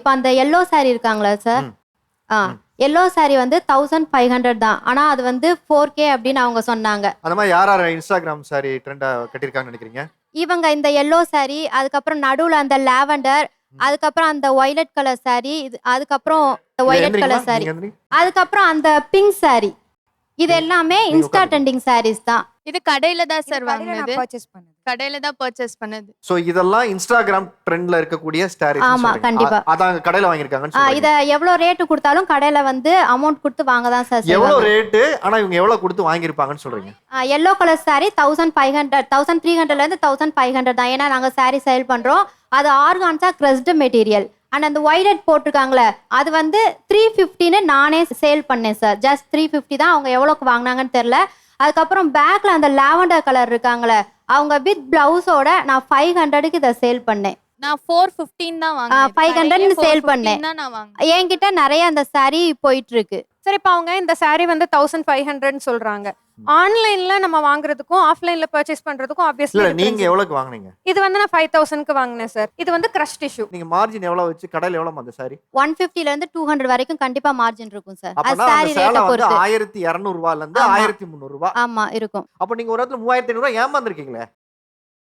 இப்போ அந்த yellow saree இருக்காங்களா சார்? ம். ஆ எல்லோ saree வந்து 1500 தான். ஆனா அது வந்து 4K அப்படின்னு அவங்க சொன்னாங்க. அந்த மாதிரி யார் யார் இன்ஸ்டாகிராம் சாரி ட்ரெண்டா கட்டியிருக்காங்கன்னு நினைக்கிறீங்க? இவங்க இந்த எல்லோ saree, அதுக்கப்புறம் நடுவுல அந்த லாவெண்டர், ம். அதுக்கப்புறம் அந்த வயலட் கலர் saree, அதுக்கப்புறம் இல்ல, வயலட் எந்திரிங்களா? கலர் saree, நீங்க எந்திரி. அதுக்கப்புறம் அந்த பிங்க் saree. இது எல்லாமே நீங்க இன்ஸ்டா உட்காருங்க. ட்ரெண்டிங் sarees தான். இது கடையில தான் இது சார் கடையில நான் வாங்குனது. பர்ச்சேஸ் பண்ணது. கடையில தான் பர்ச்சேஸ் பண்ணது. சோ இதெல்லாம் இன்ஸ்டாகிராம் ட்ரெண்ட்ல இருக்கக்கூடிய ஸ்டாரிஸ் ஆமா, கண்டிப்பா. அதான் கடையில வாங்கியிருக்காங்கன்னு இத சொல்றீங்க. எவ்வளோ ரேட்டு கொடுத்தாலும் கடையில வந்து அமௌண்ட் கொடுத்து வாங்க தான் சார் எவ்வளவு செய்வாங்க. ரேட்டு ஆனா இவங்க எவ்வளவு கொடுத்து வாங்கியிருப்பாங்கன்னு சொல்றீங்க? எல்லோ கலர் saree 1500 1300ல இருந்து 1500 தான். ஏன்னா நாங்க saree சேல் பண்றோம். அது ஆர்கான்ஸா கிரஸ்டு மெட்டீரியல். அண்ட் அந்த வயலட் போட்டிருக்காங்களே அது வந்து 350ன்னு நானே சேல் பண்ணேன் சார். ஜஸ்ட் 350 தான். அவங்க எவ்வளோக்கு வாங்கினாங்கன்னு தெரியல. அதுக்கப்புறம் பேக்ல அந்த லாவெண்டர் கலர் இருக்காங்களே அவங்க வித் பிளவுஸோட நான் 500க்கு இதை சேல் பண்ணேன். நான் 415 தான் வாங்குனேன். 500 கடையிலே சேல் 415 பண்ணேன். தான் நான் வாங்குனேன். என்கிட்ட நிறைய அந்த saree போயிட்டு இருக்கு. சரி, இப்போ அவங்க இந்த saree வந்து 1500 சொல்றாங்க. ஆன்லைன்ல நம்ம வாங்குறதுக்கும் ஆஃப்லைன்ல பர்ச்சேஸ் பண்றதுக்கும் இல்ல ஆப்வியஸ்லி நீங்க எவ்வளவுக்கு வாங்குனீங்க? இது வந்து நான் 5000க்கு வாங்கினேன் சார். இது வந்து கிரஷ் டிஷ்யூ. நீங்க மார்ஜின் எவ்வளவு வச்சு கடையில எவ்வளவு அந்த சாரி? 150ல இருந்து 200 வரைக்கும் கண்டிப்பா மார்ஜின் இருக்கும் சார். அது அப்பனா அந்த saree சேலை ரேட்டை வந்து பொறுத்து. 1200 ரூபாயில இருந்து ஆமா. 1300 ரூபாய். ஆமா இருக்கும். அப்ப நீங்க ஒரு இடத்துல 3500 ரூபாய் ஏமாந்துருக்கீங்களே.